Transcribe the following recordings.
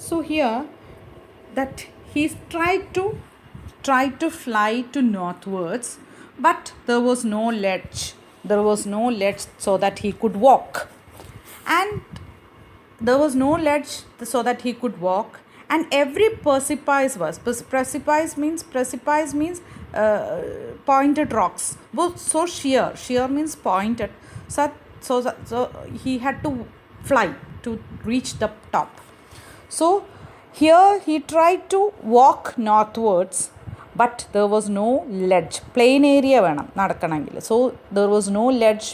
So here that he tried to fly to northwards, but there was no ledge. There was no ledge so that he could walk. And there was no ledge so that he could walk, and every precipice means pointed rocks was so sheer means pointed, so he had to fly to reach the top. So here he tried to walk northwards, but there was no ledge. Plain area വേണം നടക്കണമെങ്കിൽ. So there was no ledge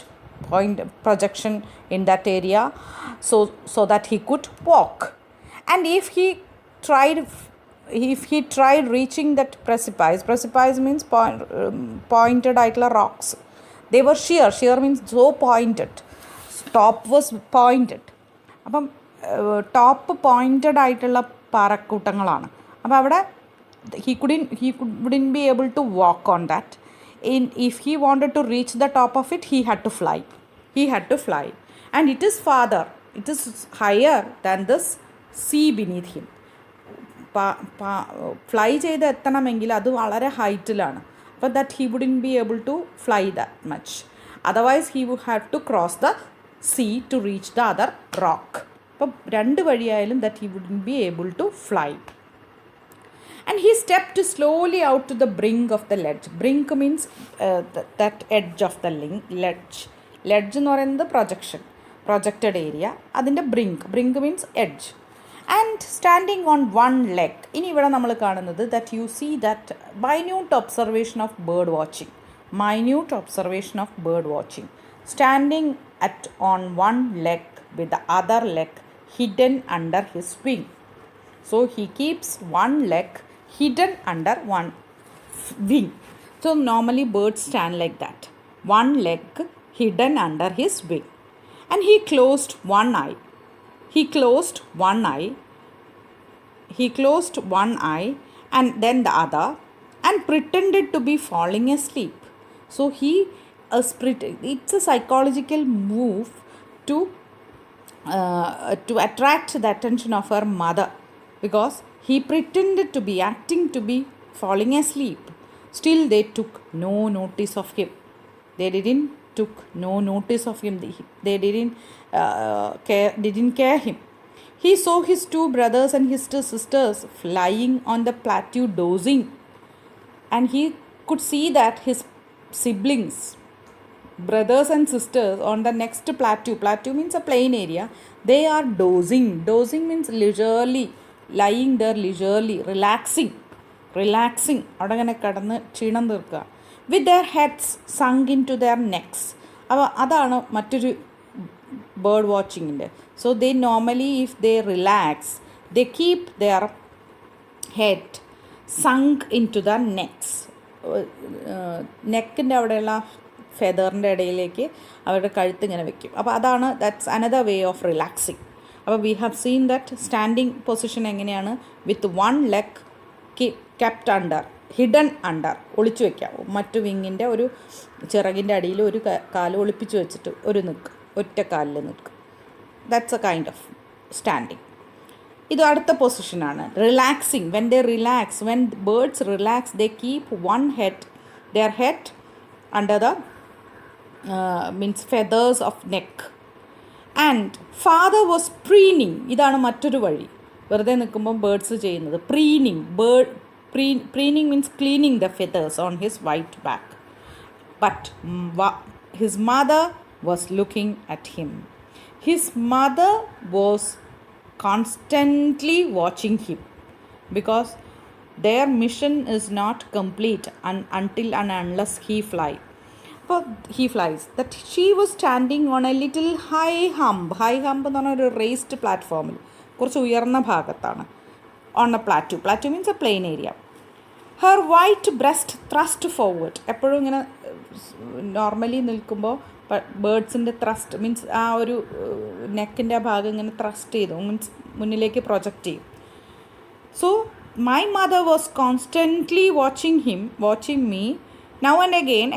point projection in that area, so that he could walk. And if he tried reaching that precipice means pointed ആയിട്ടുള്ള rocks, they were sheer means so pointed, top was pointed. അപ്പം top pointed ആയിട്ടുള്ള പാറക്കൂട്ടങ്ങളാണ്. അപ്പോൾ അവിടെ he wouldn't be able to walk on that. If he wanted to reach the top of it, he had to fly. And it is higher than this sea beneath him. Fly ചെയ്ത് എത്തണമെങ്കിൽ അത് വളരെ ഹൈറ്റിലാണ്. അപ്പോൾ that he wouldn't be able to fly that much. Otherwise he would have to cross the sea to reach the other rock. അപ്പം രണ്ട് വഴിയായാലും that he wouldn't be able to fly. And he stepped slowly out to the brink of the ledge. Brink means that edge of the ledge. Ledge എന്ന് പറയുന്നത് projected area. അതിൻ്റെ brink means edge. And standing on one leg. ഇനി ഇവിടെ നമ്മൾ കാണുന്നത് that you see that minute observation of bird watching. Standing on one leg with the other leg hidden under his wing. So he keeps one leg hidden under one wing. So normally birds stand like that, one leg hidden under his wing. And he closed one eye and then the other, and pretended to be falling asleep. So it's a psychological move to attract the attention of her mother, because he pretended to be acting to be falling asleep. Still they took no notice of him. They didn't care him. He saw his two brothers and his two sisters flying on the plateau dozing, and he could see that his siblings, brothers and sisters, on the next plateau means a plain area, they are dozing means leisurely, lying there leisurely, relaxing അവിടെ അങ്ങനെ കിടന്ന് ക്ഷീണം തീർക്കുക, with their heads sunk into their necks. അപ്പോൾ അതാണ് മറ്റൊരു bird വാച്ചിങ്ങിൻ്റെ. So they normally, if they relax, they keep their head sunk into the necks. നെക്കിൻ്റെ അവിടെയുള്ള ഫെദറിൻ്റെ ഇടയിലേക്ക് അവരുടെ കഴുത്ത് ഇങ്ങനെ വെക്കും. അപ്പോൾ അതാണ് that's another way of relaxing. അപ്പോൾ we have seen that standing position എങ്ങനെയാണ്, with one leg kept under, hidden under, ഒളിച്ചു വയ്ക്കാം. മറ്റു വിങ്ങിൻ്റെ ഒരു ചിറകിൻ്റെ അടിയിൽ ഒരു കാല് ഒളിപ്പിച്ച് വെച്ചിട്ട് ഒറ്റ കാലിൽ നിൽക്കും. That's a kind of standing. ഇത് അടുത്ത പൊസിഷനാണ് relaxing. When birds relax, they keep their head under the means feathers of neck. And father was preening. ഇതാണ് മറ്റൊരു വഴി വെറുതെ നിൽക്കുമ്പോൾ ബേർഡ്സ് ചെയ്യുന്നത്. preening means cleaning the feathers on his white back. But his mother was looking at him. His mother was constantly watching him, because their mission is not complete until and unless he flies. That she was standing on a little high hump എന്ന് പറഞ്ഞാൽ ഒരു raised പ്ലാറ്റ്ഫോമിൽ, കുറച്ച് ഉയർന്ന ഭാഗത്താണ്, on a plateau means a plain area. Her white breast thrust forward. എപ്പോഴും ഇങ്ങനെ normally നിൽക്കുമ്പോൾ ബേർഡ്സിൻ്റെ ത്രസ്റ്റ് മീൻസ് ആ ഒരു നെക്കിൻ്റെ ആ ഭാഗം ഇങ്ങനെ ത്രസ്റ്റ് ചെയ്തു മീൻസ് മുന്നിലേക്ക് പ്രൊജക്റ്റ് ചെയ്യും. So my mother was constantly watching me. Now and again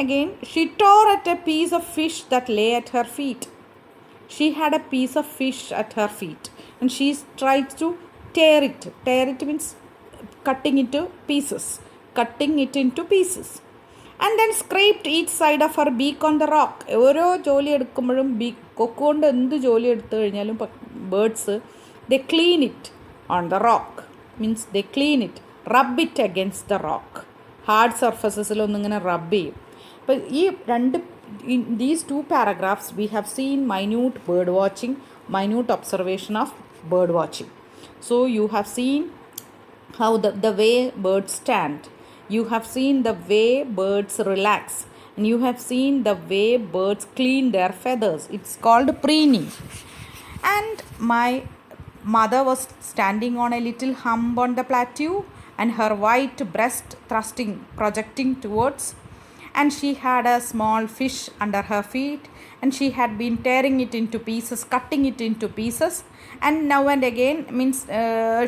she tore at a piece of fish that lay at her feet. She had a piece of fish at her feet and she tried to tear it. Tear it means cutting into pieces. Cutting it into pieces. And then scraped each side of her beak on the rock. ഓരോ ജോലി എടുക്കുമ്പോഴും കൊക്ക് കൊണ്ട് എന്ത് ജോലി എടുത്തു കഴിഞ്ഞാലും birds they clean it on the rock. Means they clean it. Rub it against the rock. Hard സർഫസസിലൊന്നിങ്ങനെ റബ്ബ് ചെയ്യും. അപ്പോൾ in these two paragraphs we have seen minute bird watching, minute observation of bird watching. So you have seen how the way birds stand, you have seen the way birds relax, and you have seen the way birds clean their feathers. It's called preening. And my mother was standing on a little hump on the plateau, and her white breast projecting towards, and she had a small fish under her feet, and she had been tearing it into pieces, cutting it into pieces, and now and again means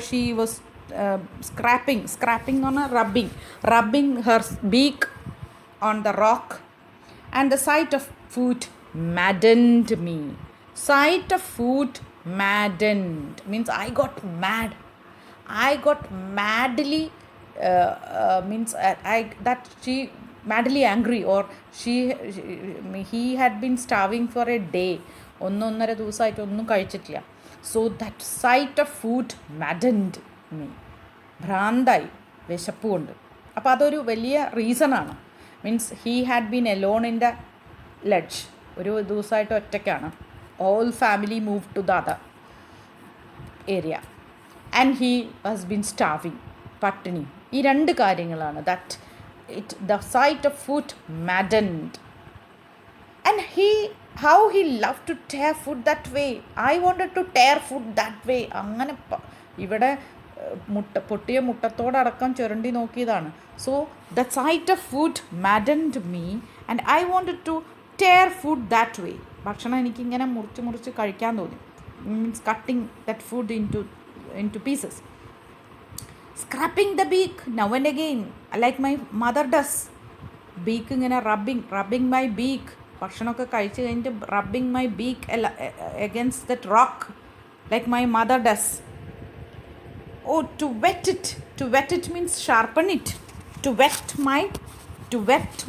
she was scraping on a rubbing her beak on the rock. And the sight of food maddened me. Sight of food maddened means I got mad. I got madly means that she madly angry, or he had been starving for a day. ഒന്നൊന്നര ദിവസമായിട്ട് ഒന്നും കഴിച്ചിട്ടില്ല. So that sight of food maddened me. ഭ്രാന്തായി, വിശപ്പ് കൊണ്ട്. അപ്പോൾ അതൊരു വലിയ റീസണാണ്. Means he had been alone in the ledge. ഒരു ദിവസമായിട്ട് ഒറ്റയ്ക്കാണ്. All family move to the other area. And he has been starving. പട്ടിണി. ഈ രണ്ട് കാര്യങ്ങളാണ്. The sight of food maddened. And how he loved to tear food that way. I wanted to tear food that way. അങ്ങനെ ഇവിടെ പൊട്ടിയ മുട്ടത്തോടടക്കം ചുരണ്ടി നോക്കിയതാണ്. So the sight of food maddened me, and I wanted to tear food that way. ഭക്ഷണം എനിക്കിങ്ങനെ മുറിച്ച് കഴിക്കാൻ തോന്നി. Means cutting that food into pieces. Scraping the beak now and again, like my mother does. Beak ഇങ്ങനെ rubbing my beak. ഭക്ഷണമൊക്കെ കഴിച്ച് കഴിഞ്ഞിട്ട് rubbing my beak against that rock, like my mother does. Oh, to wet it. To wet it means sharpen it. To wet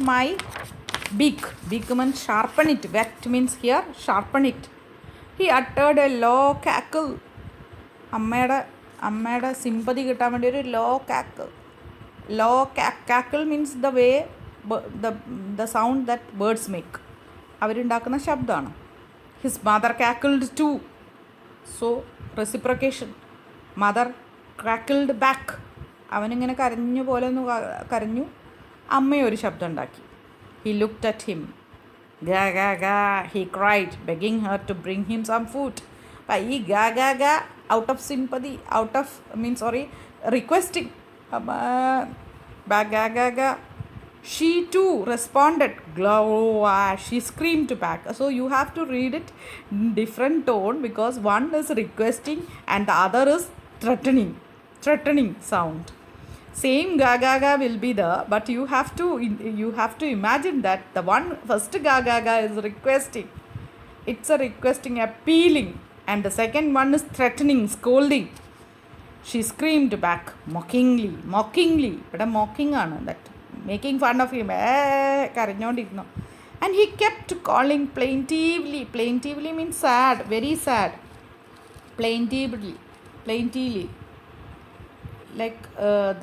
my beak. Beak means sharpen it. Wet means here sharpen it. He uttered a low cackle. അമ്മയുടെ sympathy കിട്ടാൻ വേണ്ടി ഒരു low cackle means the way the sound that birds make. അവരുണ്ടാക്കുന്ന ശബ്ദമാണ്. His mother cackled too. So reciprocation. Mother cackled back. അവനിങ്ങനെ കരഞ്ഞു പോലെ ഒന്ന് കരഞ്ഞു. അമ്മയൊരു ശബ്ദം ഉണ്ടാക്കി. He looked at him. ഗാ ഗാ ഗാ he cried, begging her to bring him some food. അപ്പം ഈ ഗാ ഗാ ഗാ out of sympathy, requesting, gaga, she too responded. She screamed back. So you have to read it in different tone, because one is requesting and the other is threatening sound. Same gaga will be there, but you have to imagine that the one first gaga is requesting. It's a requesting, appealing. And the second one is threatening, scolding. She screamed back mockingly. But a mocking ആണ്, that making fun of him. കരഞ്ഞോണ്ടിരുന്നു. And he kept calling plaintively. Plaintively means sad, very sad. Plaintively. Like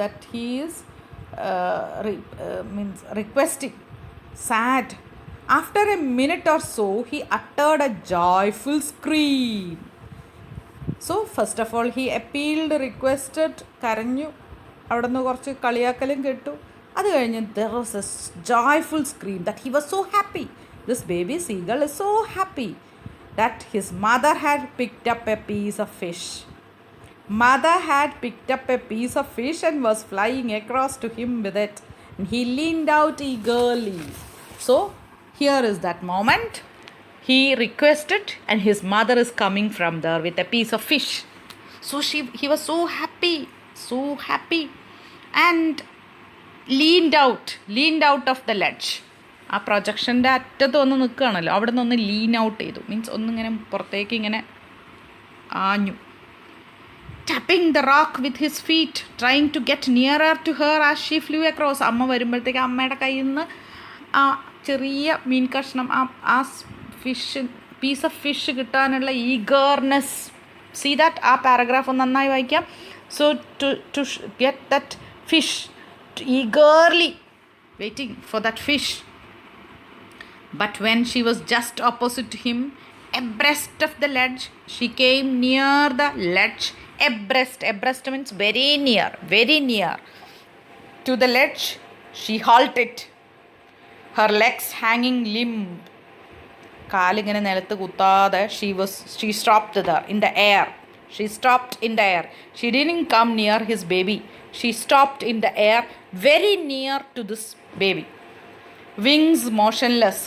that he is means requesting. Sad. After a minute or so, he uttered a joyful scream. So, first of all, he appealed, requested, കരഞ്ഞു. അവിടെ നിന്ന് കുറച്ച് കളിയാക്കലും കേട്ടു. അത് കഴിഞ്ഞ് there was a joyful scream that he was so happy. This baby seagull is so happy that his mother had picked up a piece of fish. Mother had picked up a piece of fish and was flying across to him with it. And he leaned out eagerly. So, here is that moment. He requested and his mother is coming from there with a piece of fish. So he was so happy and leaned out of the ledge. ആ പ്രൊജക്ഷൻ്റെ അറ്റത്ത് വന്ന് നിൽക്കുകയാണല്ലോ, അവിടെ നിന്ന് ഒന്ന് lean out ചെയ്തു. Means ഒന്നിങ്ങനെ പുറത്തേക്ക് ഇങ്ങനെ ആഞ്ഞു. tapping the rock with his feet, trying to get nearer to her as she flew across. അമ്മ വരുമ്പോഴത്തേക്ക് അമ്മയുടെ കയ്യിൽ നിന്ന് ആ ചെറിയ മീൻ കഷ്ണം ആ ഫിഷ് പീസ് ഓഫ് ഫിഷ് കിട്ടാനുള്ള ഈഗർനെസ്. സീ ദാറ്റ് ആ പാരഗ്രാഫ് ഒന്ന് നന്നായി വായിക്കാം. So to get that fish, eagerly waiting for that fish. But when she was just opposite to him, abreast of the ledge, she came near the ledge. Abreast means very near to the ledge. She halted, her legs hanging limp. കാലിങ്ങനെ നിലത്ത് കുത്താതെ she stopped there in the air. She stopped in the air. She didn't come near his baby. She stopped in the air, very near to this baby. Wings motionless.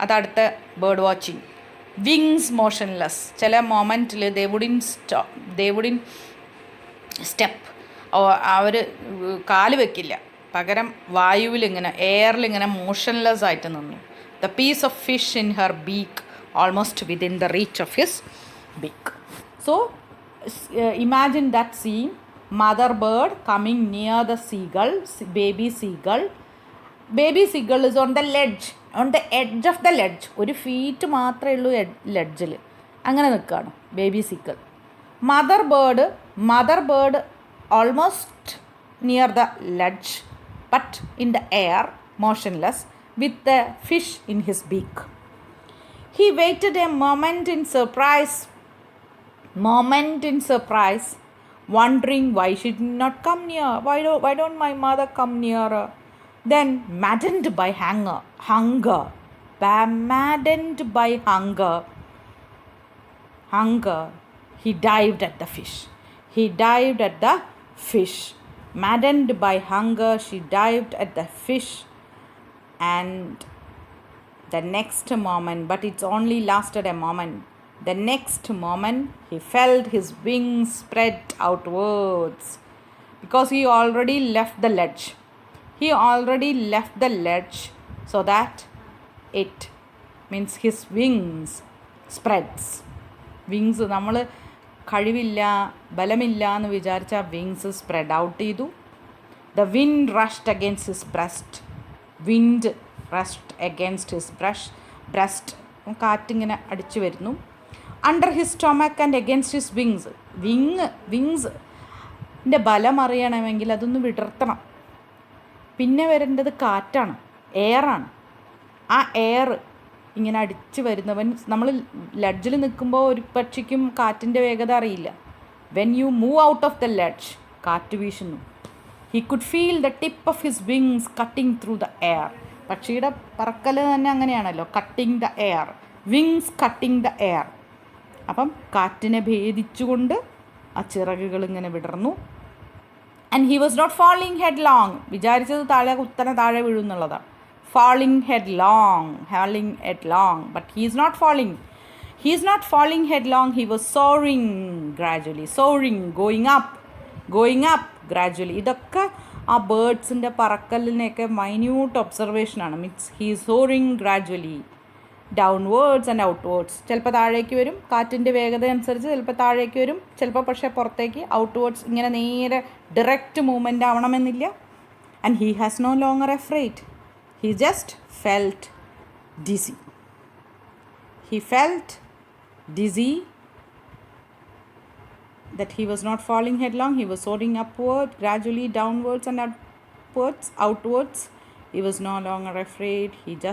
അതടുത്ത bird watching. Wings motionless. ചില മൊമെൻറ്റിൽ ദേ wouldn't step. അവർ കാല് വെക്കില്ല, പകരം വായുവിലിങ്ങനെ എയറിലിങ്ങനെ motionless ആയിട്ട് നിന്നു. The piece of fish in her beak, almost within the reach of his beak. So imagine that scene. Mother bird coming near the seagull, baby seagull. Baby seagull is on the ledge, on the edge of the ledge. ഒരു feet മാത്രമേ ഉള്ളൂ ലെഡ്ജിൽ, അങ്ങനെ നിൽക്കുകയാണ് baby seagull. Mother bird almost near the ledge, but in the air motionless with the fish in his beak. He waited a moment in surprise, wondering why she did not come near. Why don't my mother come nearer? Then, maddened by hunger, he dived at the fish. Maddened by hunger, she dived at the fish, and the next moment, but it only lasted a moment. The next moment, he felt his wings spread outwards, because he already left the ledge. So that it means his wings spreads. Wings നമ്മൾ കഴിവില്ല, ബലമില്ല എന്ന് വിചാരിച്ച wings spread out ചെയ്തു. The wind rushed against his breast. കാറ്റിങ്ങനെ അടിച്ചു വരുന്നു. Under his stomach and against his wings. വിങ്സിൻ്റെ ബലം അറിയണമെങ്കിൽ അതൊന്ന് വിടർത്തണം. പിന്നെ വരേണ്ടത് കാറ്റാണ്, എയറാണ്. ആ എയർ ഇങ്ങനെ അടിച്ച് വരുന്നവൻ, നമ്മൾ ലെഡ്ജിൽ നിൽക്കുമ്പോൾ ഒരു പക്ഷിക്കും കാറ്റിൻ്റെ വേഗത അറിയില്ല. When you move out of the ledge, കാറ്റ് വീശുന്നു. He could feel the tip of his wings cutting through the air. പക്ഷിയുടെ പറക്കൽ തന്നെ അങ്ങനെയാണല്ലോ, cutting the air, wings cutting the air. അപ്പം കാറ്റിനെ ഭേദിച്ചുകൊണ്ട് ആ ചിറകുകൾ ഇങ്ങനെ വിടർന്നു. And he was not falling headlong. വിചാരിച്ചത് കുത്തനെ താഴെ വീഴുന്നുള്ളതാണ്. Falling headlong. But he is not falling. He was soaring gradually. Going up gradually. ഇതൊക്കെ ആ ബേർഡ്സിൻ്റെ പറക്കലിനെയൊക്കെ മൈന്യൂട്ട് ഒബ്സർവേഷനാണ്. Means he is soaring gradually. Downwards and outwards. ചിലപ്പോൾ താഴേക്ക് വരും, കാറ്റിൻ്റെ വേഗത അനുസരിച്ച് ചിലപ്പോൾ താഴേക്ക് വരും, ചിലപ്പോൾ പക്ഷേ പുറത്തേക്ക് ഔട്ട്വേർഡ്സ്. ഇങ്ങനെ നേരെ ഡയറക്റ്റ് മൂവ്മെൻ്റ് ആവണമെന്നില്ല. And he has no longer afraid. He just felt dizzy. That he was not falling headlong. He was soaring upward, gradually downwards and outwards. He was no longer afraid. He just